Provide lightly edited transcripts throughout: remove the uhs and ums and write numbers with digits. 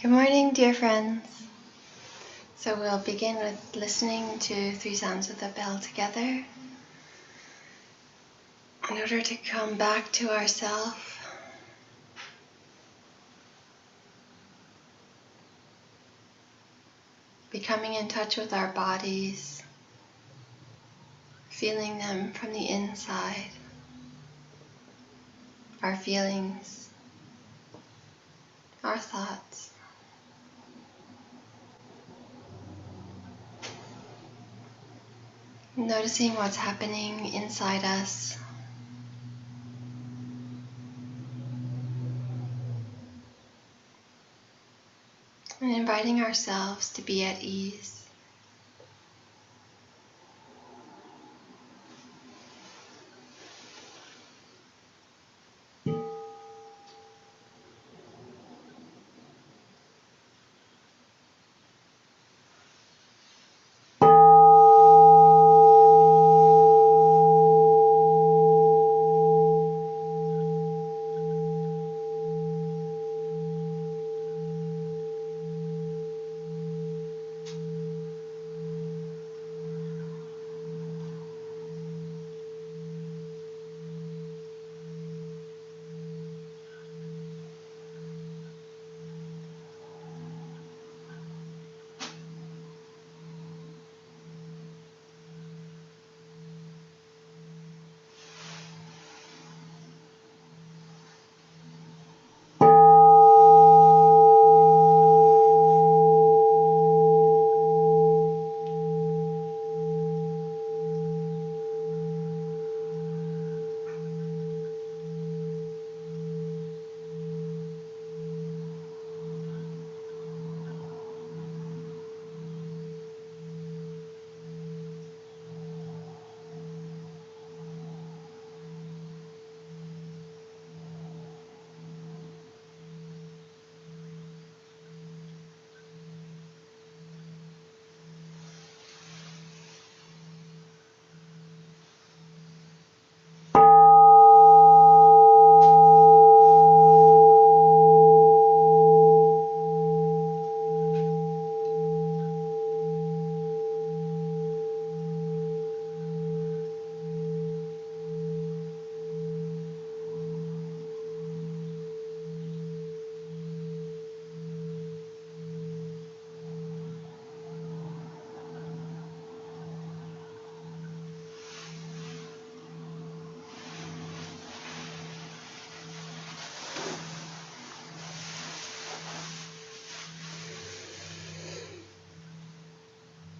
Good morning, dear friends. So we'll begin with listening to 3 sounds of the bell together in order to come back to ourself. Becoming in touch with our bodies, feeling them from the inside, our feelings, our thoughts. Noticing what's happening inside us. And inviting ourselves to be at ease.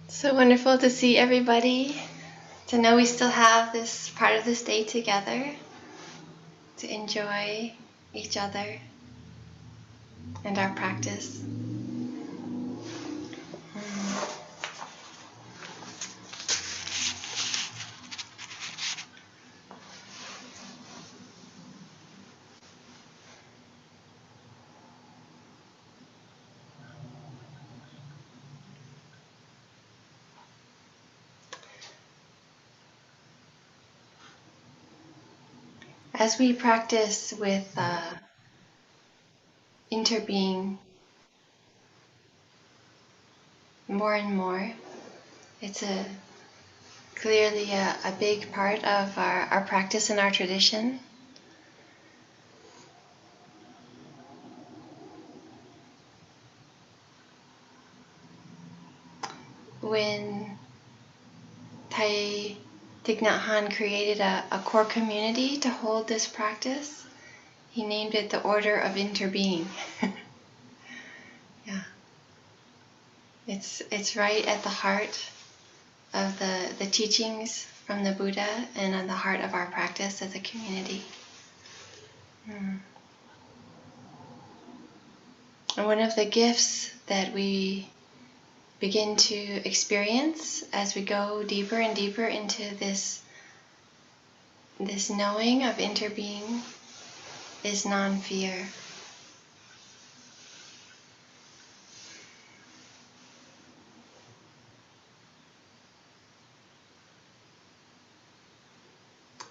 So wonderful to see everybody, to know we still have this part of this day together, to enjoy each other and our practice. As we practice with interbeing more and more, it's clearly a big part of our practice and our tradition. When Thầy Thich Nhat Hanh created a core community to hold this practice, he named it the Order of Interbeing. Yeah, it's right at the heart of the teachings from the Buddha and at the heart of our practice as a community. And one of the gifts that we begin to experience as we go deeper and deeper into this knowing of interbeing is non-fear.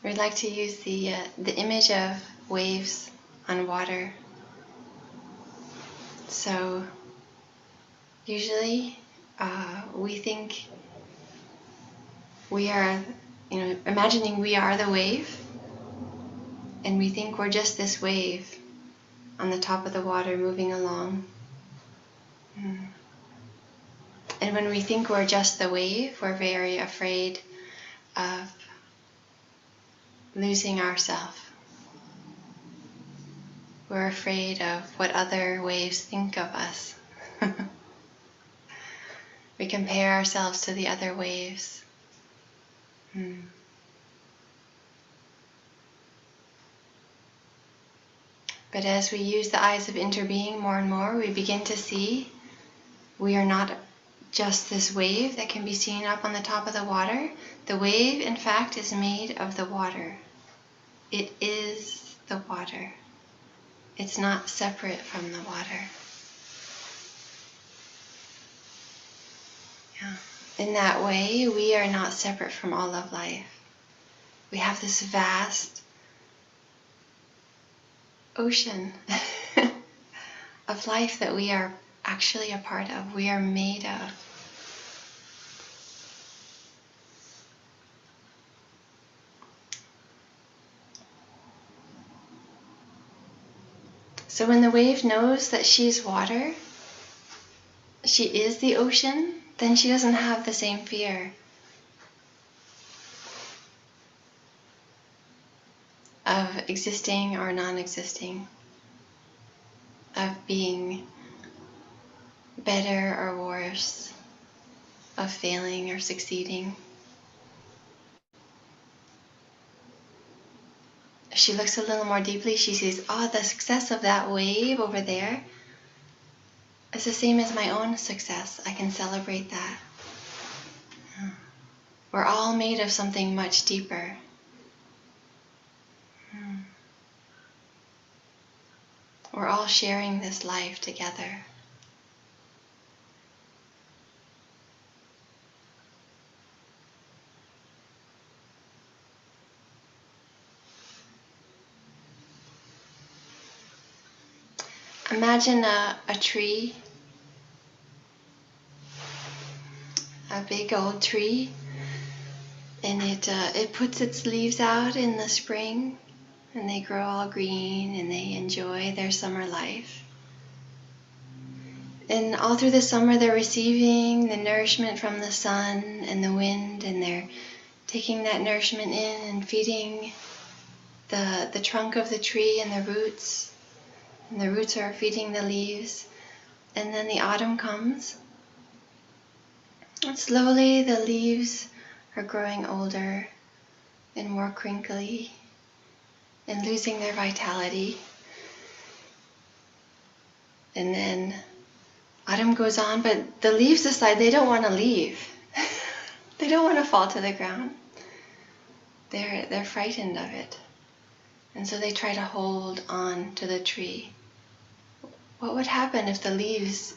We'd like to use the image of waves on water. So Usually, we think we are, imagining we are the wave, and we think we're just this wave on the top of the water moving along. And when we think we're just the wave, we're very afraid of losing ourselves. We're afraid of what other waves think of us. We compare ourselves to the other waves. But as we use the eyes of interbeing more and more, we begin to see we are not just this wave that can be seen up on the top of the water. The wave, in fact, is made of the water. It is the water. It's not separate from the water. Yeah. In that way, we are not separate from all of life. We have this vast ocean of life that we are actually a part of, we are made of. So when the wave knows that she's water, she is the ocean, then she doesn't have the same fear of existing or non-existing, of being better or worse, of failing or succeeding. If she looks a little more deeply, she sees, the success of that wave over there is the same as my own success. I can celebrate that. We're all made of something much deeper. We're all sharing this life together. Imagine a tree, a big old tree, and it puts its leaves out in the spring, and they grow all green, and they enjoy their summer life. And all through the summer, they're receiving the nourishment from the sun and the wind, and they're taking that nourishment in and feeding the trunk of the tree and the roots. And the roots are feeding the leaves. And then the autumn comes. And slowly the leaves are growing older and more crinkly and losing their vitality. And then autumn goes on, but the leaves decide they don't want to leave. They don't want to fall to the ground. They're frightened of it. And so they try to hold on to the tree. What would happen if the leaves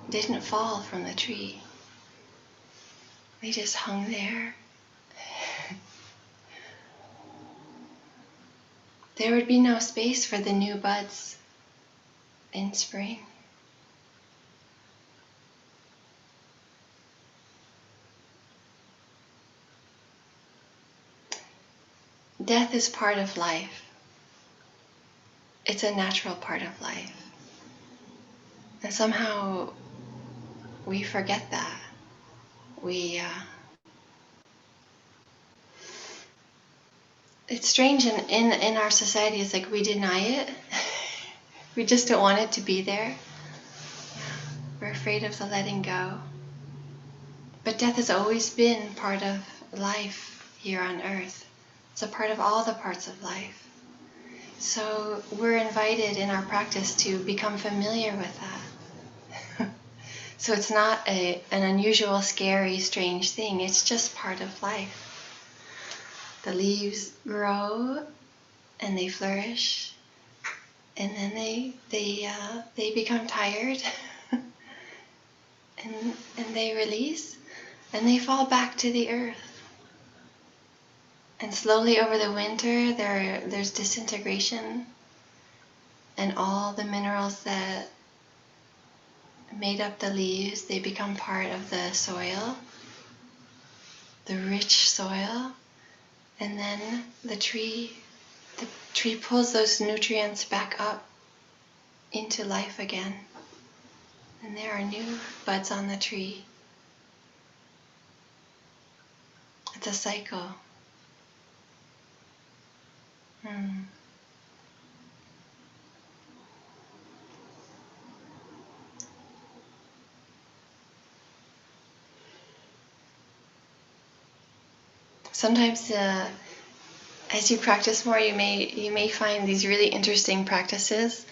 didn't fall from the tree? They just hung there. There would be no space for the new buds in spring. Death is part of life. It's a natural part of life. And somehow we forget that. It's strange in our society, it's like we deny it. We just don't want it to be there. We're afraid of the letting go. But death has always been part of life here on earth. It's a part of all the parts of life. So we're invited in our practice to become familiar with that. So it's not an unusual, scary, strange thing. It's just part of life. The leaves grow and they flourish, and then they become tired, and they release, and they fall back to the earth. And slowly over the winter, there's disintegration, and all the minerals that made up the leaves, they become part of the soil, the rich soil, and then the tree pulls those nutrients back up into life again. And there are new buds on the tree. It's a cycle. Sometimes as you practice more, you may find these really interesting practices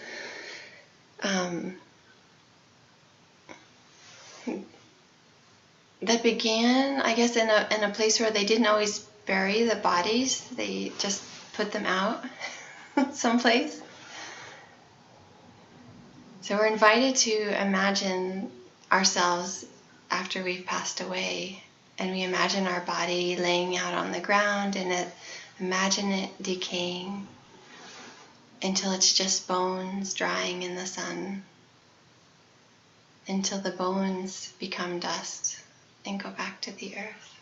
that began, I guess, in a place where they didn't always bury the bodies. They just put them out someplace. So we're invited to imagine ourselves after we've passed away, and we imagine our body laying out on the ground, and imagine it decaying until it's just bones drying in the sun, until the bones become dust and go back to the earth.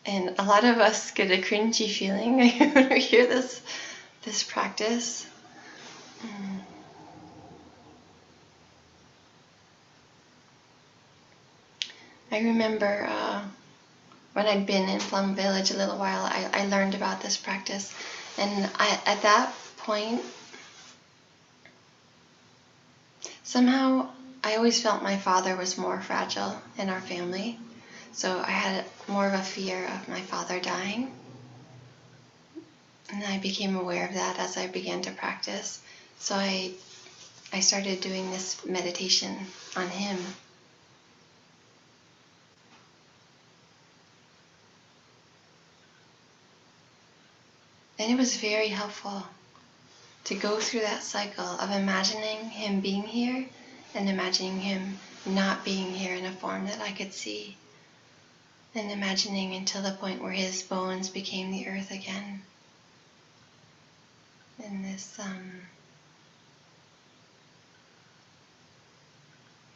And a lot of us get a cringy feeling when we hear this practice. I remember when I'd been in Plum Village a little while, I learned about this practice. And at that point, somehow I always felt my father was more fragile in our family. So I had more of a fear of my father dying. And I became aware of that as I began to practice. So I started doing this meditation on him. And it was very helpful to go through that cycle of imagining him being here and imagining him not being here in a form that I could see. And imagining until the point where his bones became the earth again. And this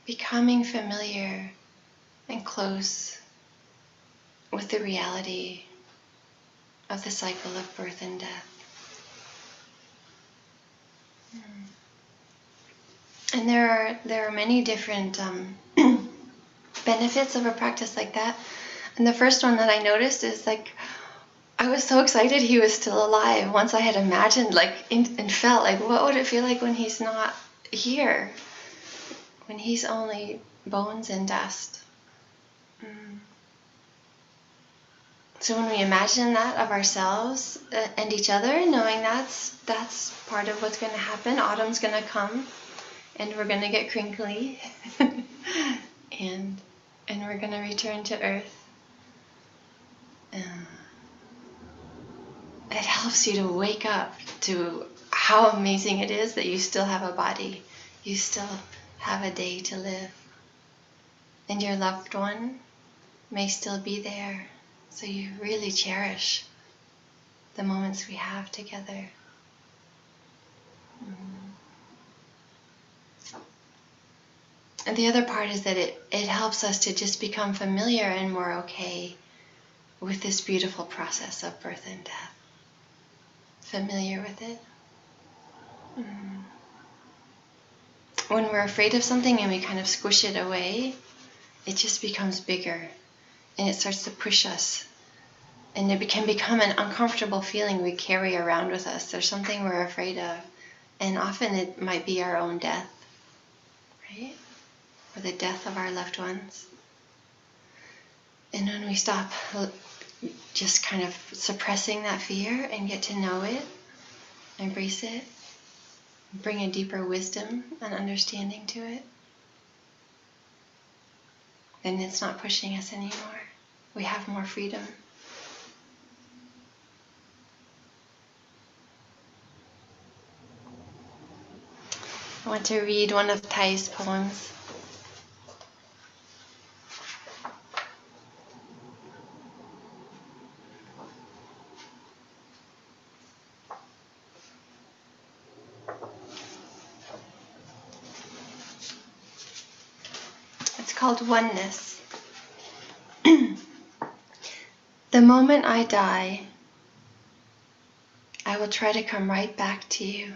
becoming familiar and close with the reality of the cycle of birth and death. And there are many different benefits of a practice like that. And the first one that I noticed is I was so excited he was still alive once I had imagined and felt what would it feel like when he's not here, when he's only bones and dust. So when we imagine that of ourselves and each other, knowing that's part of what's going to happen, autumn's going to come and we're going to get crinkly and we're going to return to earth. It helps you to wake up to how amazing it is that you still have a body, you still have a day to live, and your loved one may still be there. So you really cherish the moments we have together. And the other part is that it helps us to just become familiar and more okay with this beautiful process of birth and death. Familiar with it. When we're afraid of something and we kind of squish it away, it just becomes bigger and it starts to push us. And it can become an uncomfortable feeling we carry around with us. There's something we're afraid of. And often it might be our own death, right? Or the death of our loved ones. And when we stop just kind of suppressing that fear and get to know it, embrace it, bring a deeper wisdom and understanding to it, then it's not pushing us anymore. We have more freedom. I want to read one of Thay's poems. called oneness. The moment I die, I will try to come right back to you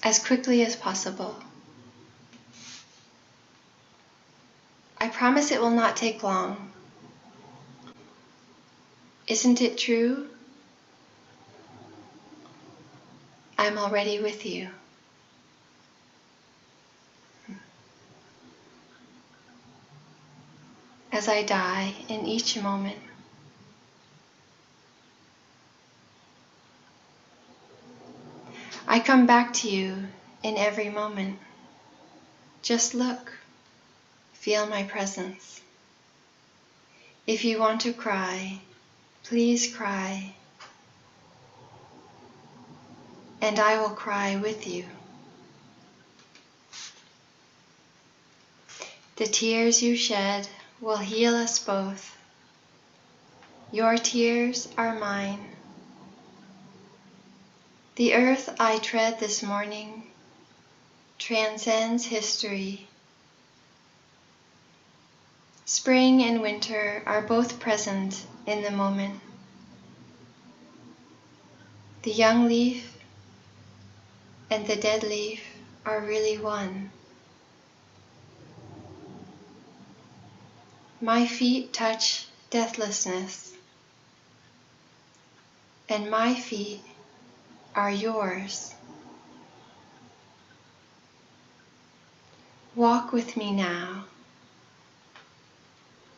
as quickly as possible. I promise it will not take long. Isn't it true? I'm already with you. As I die in each moment, I come back to you in every moment. Just look, feel my presence. If you want to cry, please cry, and I will cry with you. The tears you shed will heal us both. Your tears are mine. The earth I tread this morning transcends history. Spring and winter are both present in the moment. The young leaf and the dead leaf are really one. My feet touch deathlessness, and my feet are yours. Walk with me now.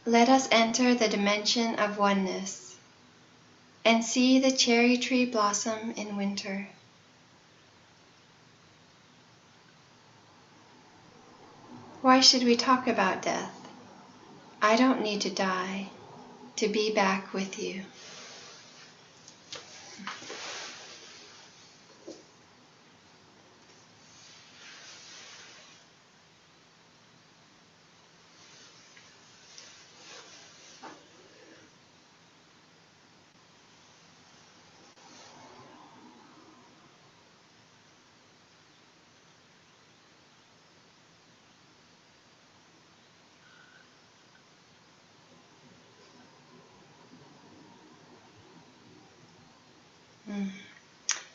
Let us enter the dimension of oneness and see the cherry tree blossom in winter. Why should we talk about death? I don't need to die to be back with you.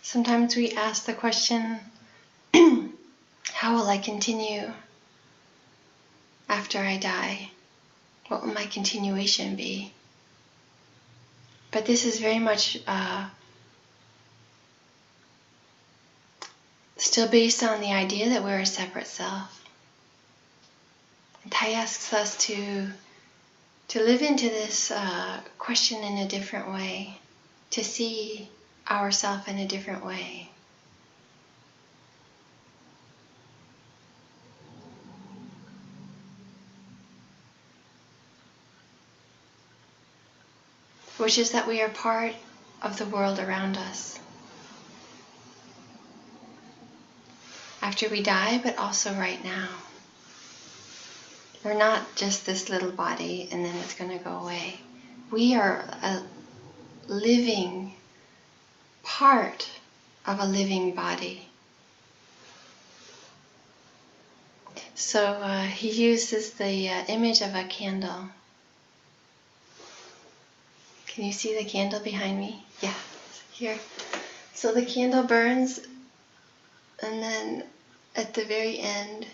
Sometimes we ask the question, how will I continue after I die? What will my continuation be? But this is very much still based on the idea that we're a separate self. And Thai asks us to live into this question in a different way, to see ourself in a different way. Which is that we are part of the world around us. After we die, but also right now. We're not just this little body and then it's going to go away. We are a living part of a living body. So he uses the image of a candle. Can you see the candle behind me? Yeah, here. So the candle burns, and then at the very end,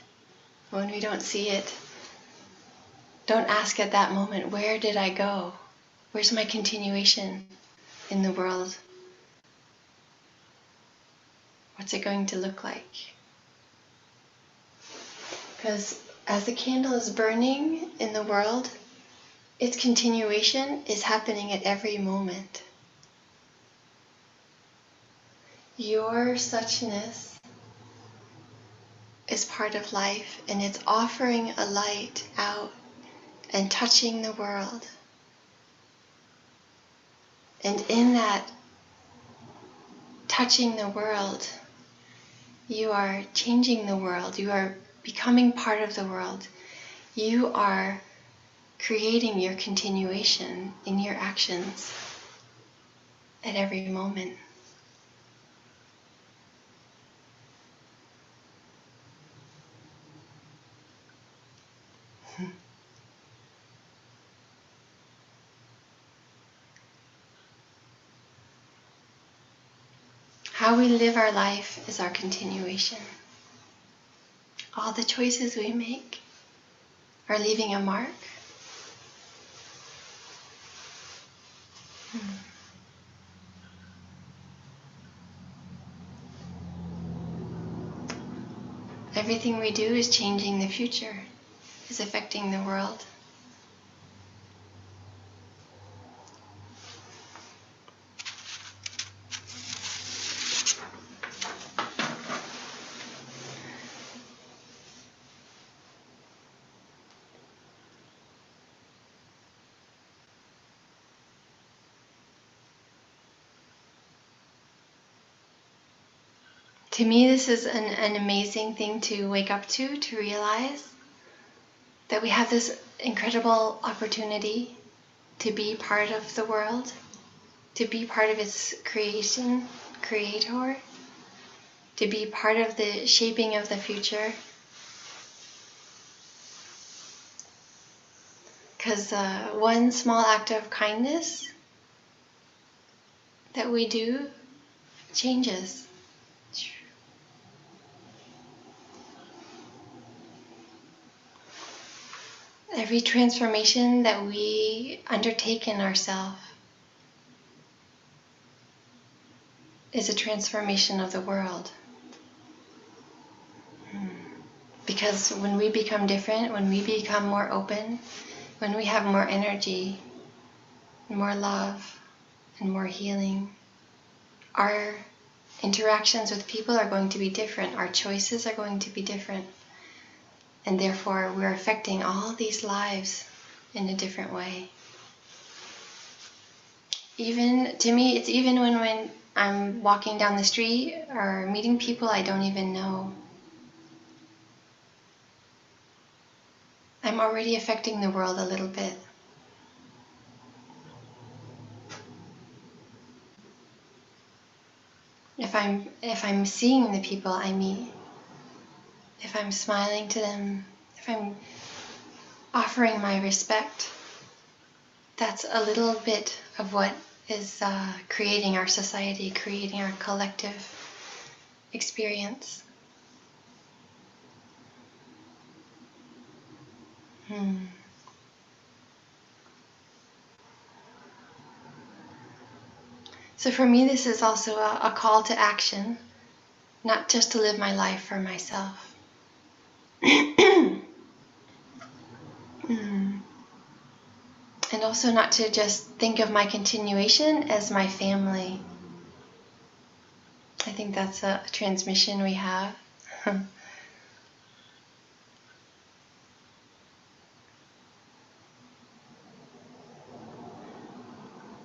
when we don't see it, don't ask at that moment, where did I go? Where's my continuation in the world? What's it going to look like? Because as the candle is burning in the world, its continuation is happening at every moment. Your suchness is part of life, and it's offering a light out and touching the world. And in that touching the world, you are changing the world. You are becoming part of the world. You are creating your continuation in your actions at every moment. How we live our life is our continuation. All the choices we make are leaving a mark. Everything we do is changing the future, is affecting the world. To me, this is an amazing thing to wake up to realize that we have this incredible opportunity to be part of the world, to be part of its creator, to be part of the shaping of the future. Because one small act of kindness that we do changes. Every transformation that we undertake in ourselves is a transformation of the world. Because when we become different, when we become more open, when we have more energy, more love, and more healing, our interactions with people are going to be different. Our choices are going to be different. And therefore, we're affecting all these lives in a different way. Even, to me, it's even when I'm walking down the street or meeting people I don't even know. I'm already affecting the world a little bit. If I'm seeing the people I meet, if I'm smiling to them, if I'm offering my respect, that's a little bit of what is creating our society, creating our collective experience. So for me, this is also a call to action, not just to live my life for myself. And also not to just think of my continuation as my family. I think that's a transmission we have.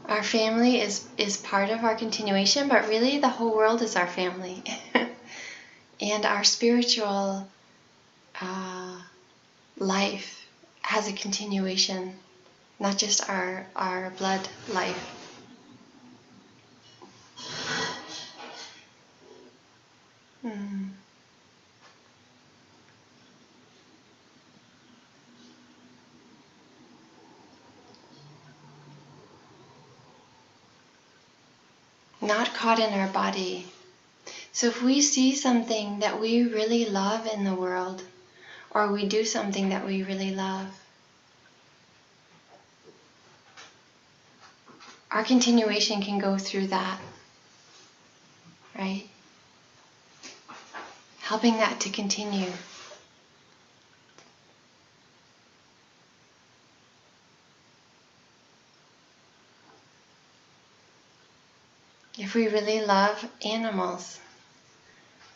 Our family is part of our continuation, but really the whole world is our family. And our spiritual life has a continuation, not just our blood life. Not caught in our body. So if we see something that we really love in the world, or we do something that we really love, our continuation can go through that, right? Helping that to continue. If we really love animals,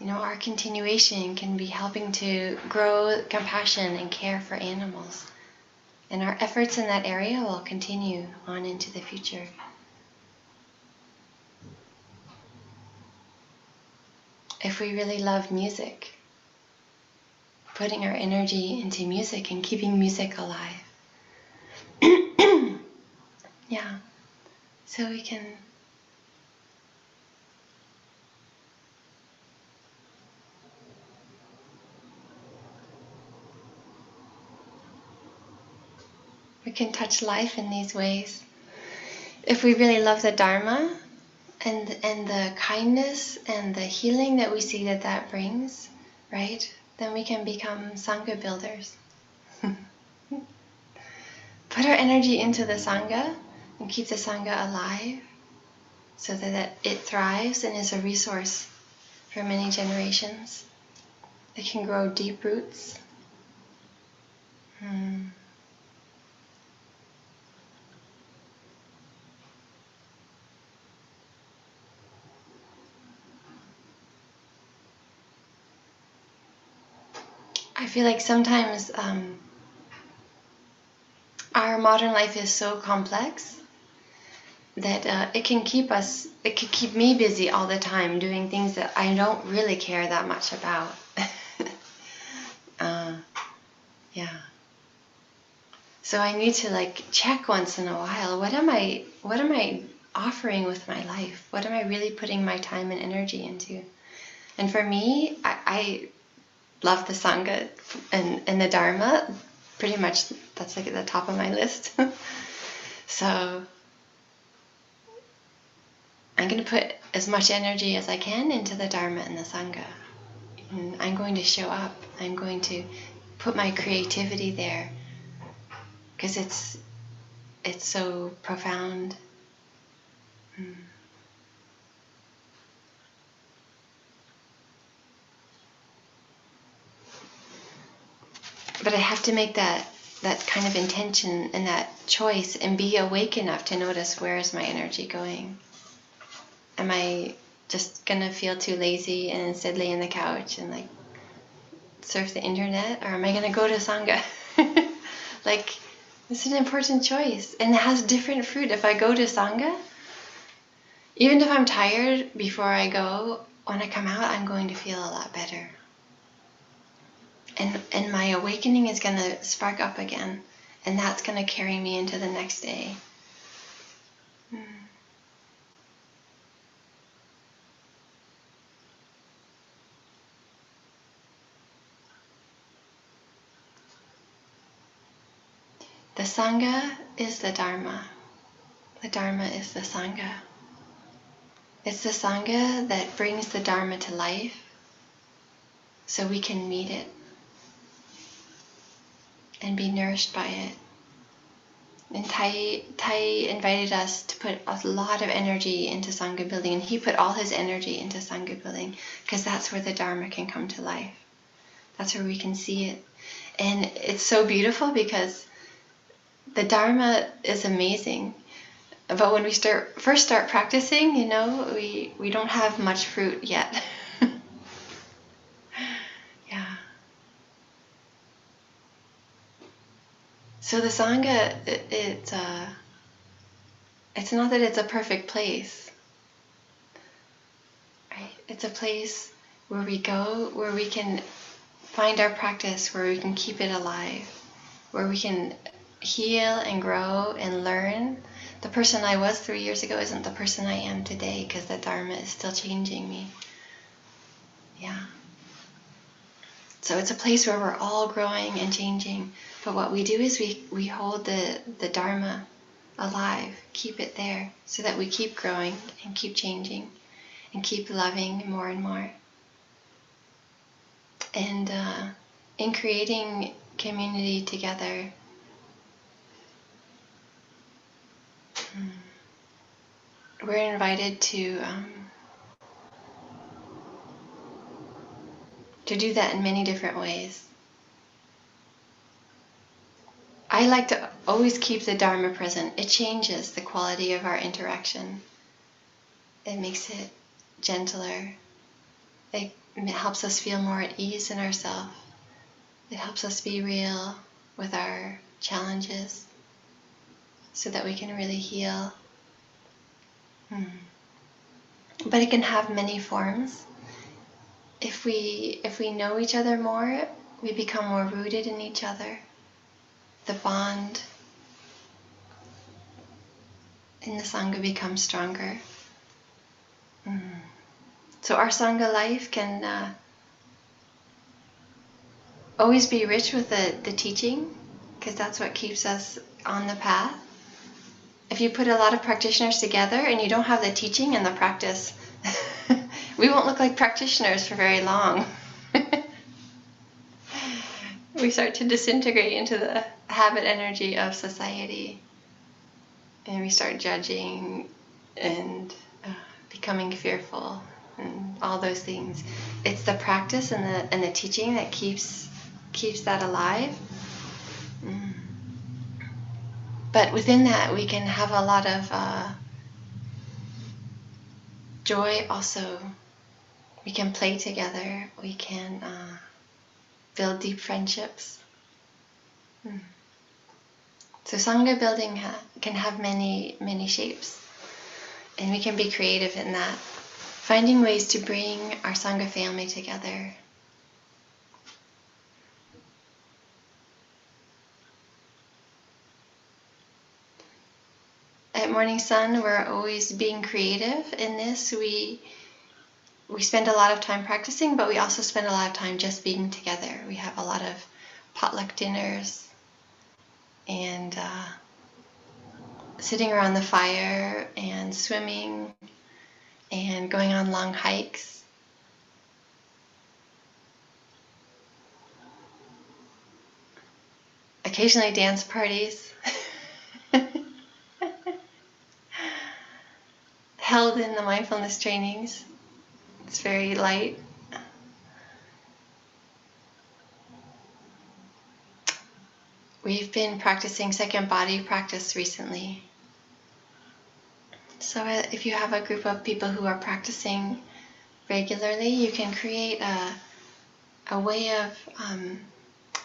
our continuation can be helping to grow compassion and care for animals. And our efforts in that area will continue on into the future. If we really love music, putting our energy into music and keeping music alive. Yeah, so we can touch life in these ways. If we really love the Dharma, and the kindness and the healing that we see that brings, right? Then we can become Sangha builders. Put our energy into the Sangha and keep the Sangha alive so that it thrives and is a resource for many generations. It can grow deep roots. I feel like sometimes our modern life is so complex that it can keep me busy all the time doing things that I don't really care that much about. Yeah. So I need to check once in a while, what am I offering with my life? What am I really putting my time and energy into? And for me, I love the Sangha and the Dharma. Pretty much that's at the top of my list. So I'm going to put as much energy as I can into the Dharma and the Sangha. And I'm going to show up. I'm going to put my creativity there because it's so profound. But I have to make that kind of intention and that choice and be awake enough to notice, where is my energy going? Am I just gonna feel too lazy and instead lay on the couch and surf the internet, or am I gonna go to Sangha? It's an important choice, and it has different fruit. If I go to Sangha, even if I'm tired before I go, when I come out, I'm going to feel a lot better. And my awakening is going to spark up again, and that's going to carry me into the next day. The Sangha is the Dharma. The Dharma is the Sangha. It's the Sangha that brings the Dharma to life so we can meet it and be nourished by it. And Tai invited us to put a lot of energy into Sangha building, and he put all his energy into Sangha building because that's where the Dharma can come to life. That's where we can see it. And it's so beautiful because the Dharma is amazing. But when we first start practicing, we don't have much fruit yet. Yeah. So the Sangha, it's not that it's a perfect place, right? It's a place where we go, where we can find our practice, where we can keep it alive, where we can heal and grow and learn. The person I was 3 years ago isn't the person I am today because the Dharma is still changing me. Yeah. So it's a place where we're all growing and changing. But what we do is we hold the Dharma alive, keep it there, so that we keep growing and keep changing and keep loving more and more. And in creating community together, we're invited to do that in many different ways. I like to always keep the Dharma present. It changes the quality of our interaction. It makes it gentler. It helps us feel more at ease in ourselves. It helps us be real with our challenges so that we can really heal. But it can have many forms. If we know each other more, we become more rooted in each other. The bond in the Sangha becomes stronger. So our Sangha life can always be rich with the teaching, because that's what keeps us on the path. if you put a lot of practitioners together and you don't have the teaching and the practice, we won't look like practitioners for very long. We start to disintegrate into the habit energy of society, and we start judging and becoming fearful and all those things. It's the practice and the teaching that keeps that alive. But within that, we can have a lot of joy also. We can play together. We can build deep friendships. So Sangha building can have many, many shapes. And we can be creative in that. Finding ways to bring our Sangha family together. At Morning Sun, we're always being creative in this. We spend a lot of time practicing, but we also spend a lot of time just being together. We have a lot of potluck dinners and sitting around the fire and swimming and going on long hikes. Occasionally dance parties. Held in the mindfulness trainings. It's very light. We've been practicing second body practice recently. So if you have a group of people who are practicing regularly, you can create a way of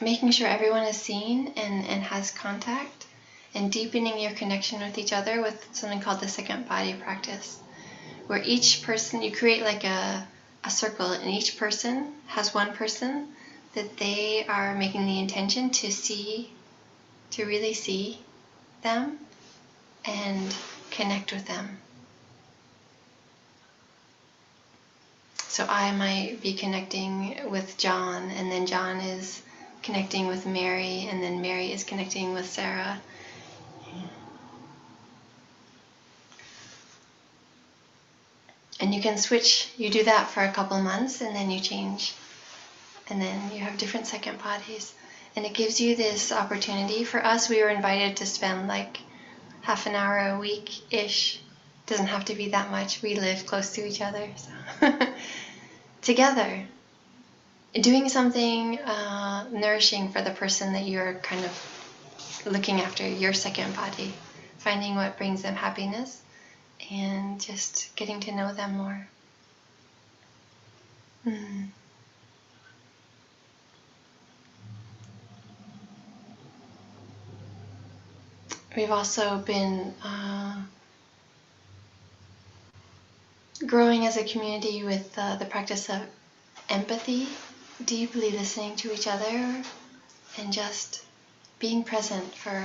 making sure everyone is seen and has contact, and deepening your connection with each other with something called the second body practice, where each person, you create like a circle, and each person has one person that they are making the intention to see, to really see them and connect with them. So I might be connecting with John, and then John is connecting with Mary, and then Mary is connecting with Sarah. And you can switch, you do that for a couple months, and then you change. And then you have different second bodies. And it gives you this opportunity. For us, we were invited to spend like half an hour a week-ish. Doesn't have to be that much. We live close to each other. So together. Doing something nourishing for the person that you're kind of looking after, your second body. Finding what brings them happiness. And just getting to know them more. We've also been growing as a community with the practice of empathy, deeply listening to each other, and just being present for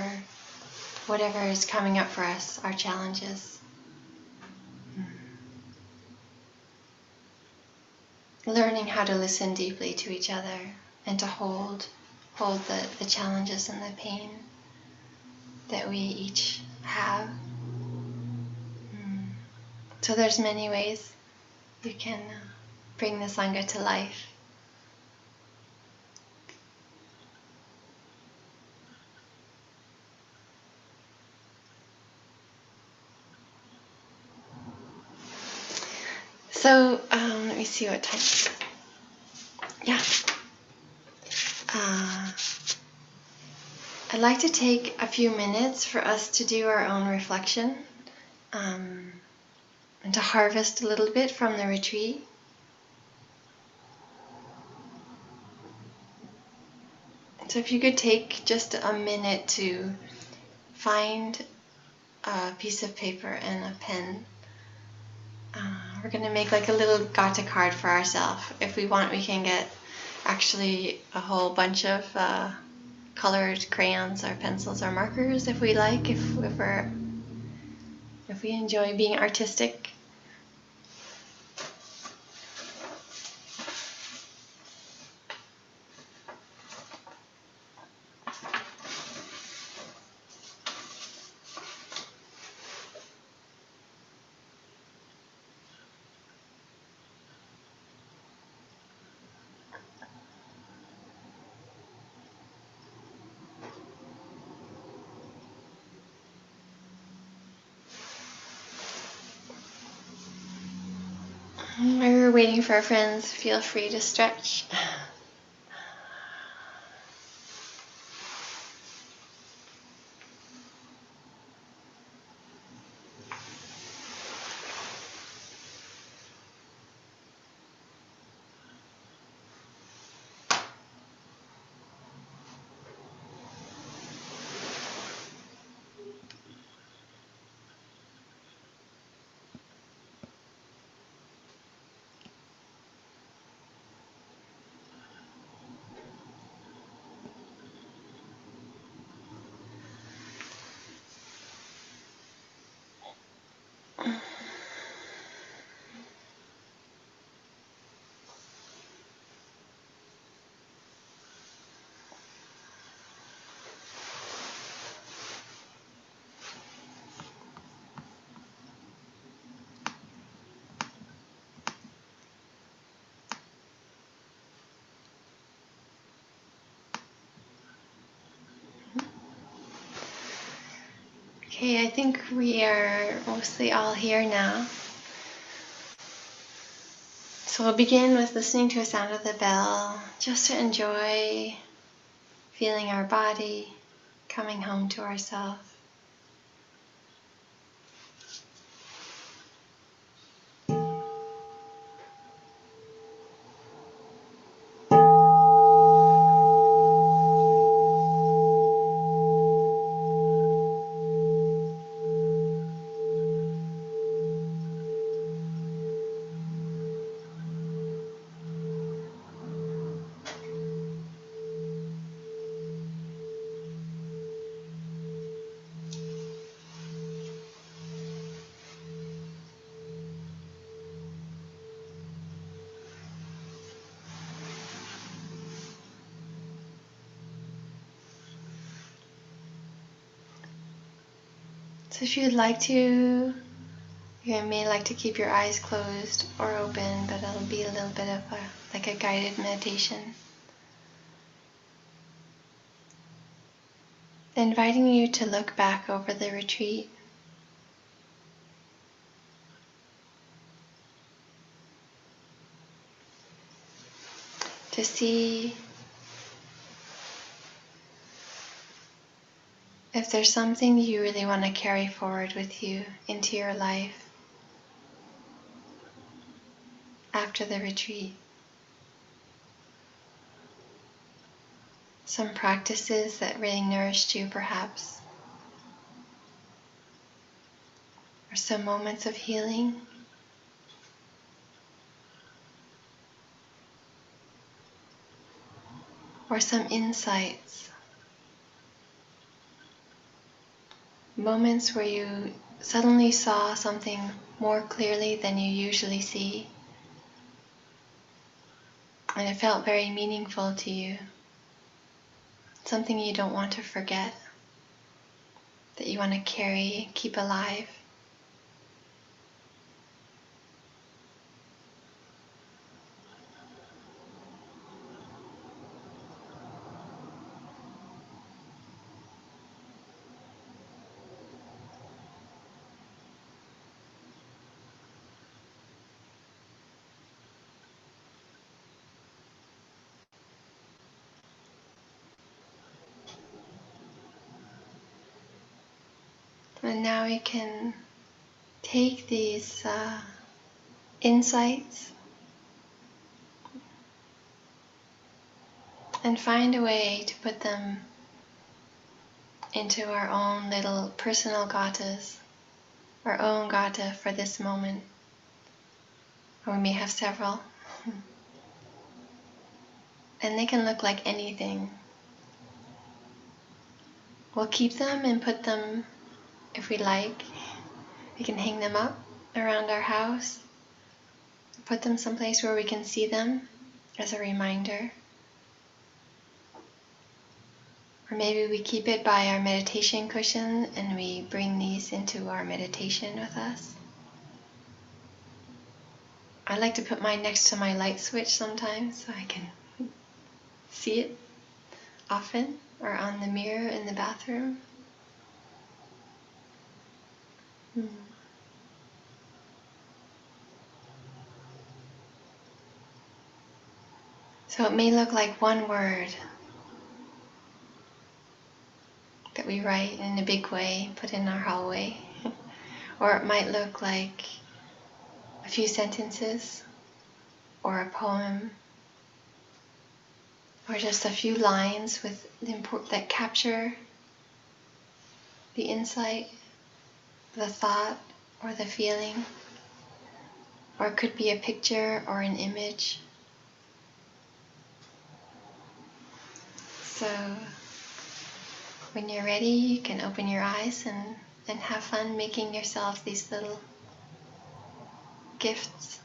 whatever is coming up for us, our challenges. Learning how to listen deeply to each other and to hold the challenges and the pain that we each have. So there's many ways you can bring the Sangha to life. So let me see what time. Yeah. I'd like to take a few minutes for us to do our own reflection and to harvest a little bit from the retreat. So if you could take just a minute to find a piece of paper and a pen. We're going to make like a little gata card for ourselves. If we want, we can get actually a whole bunch of colored crayons or pencils or markers if we like, if we enjoy being artistic. While we're waiting for our friends, feel free to stretch. Okay, I think we are mostly all here now. So we'll begin with listening to a sound of the bell, just to enjoy feeling our body, coming home to ourselves. So if you'd like to, you may like to keep your eyes closed or open, but it'll be a little bit of like a guided meditation. Inviting you to look back over the retreat. To see if there's something you really want to carry forward with you into your life after the retreat. Some practices that really nourished you, perhaps, or some moments of healing. Or some insights. Moments where you suddenly saw something more clearly than you usually see. And it felt very meaningful to you. Something you don't want to forget. That you want to carry, keep alive. And now we can take these insights and find a way to put them into our own little personal gathas, our own gatha for this moment. Or we may have several. And they can look like anything. We'll keep them and put them, if we like. We can hang them up around our house. Put them someplace where we can see them as a reminder. Or maybe we keep it by our meditation cushion and we bring these into our meditation with us. I like to put mine next to my light switch sometimes so I can see it often, or on the mirror in the bathroom. So it may look like one word that we write in a big way, put in our hallway. Or it might look like a few sentences, or a poem, or just a few lines that capture the insight, the thought, or the feeling. Or it could be a picture or an image. So when you're ready, you can open your eyes and have fun making yourself these little gifts.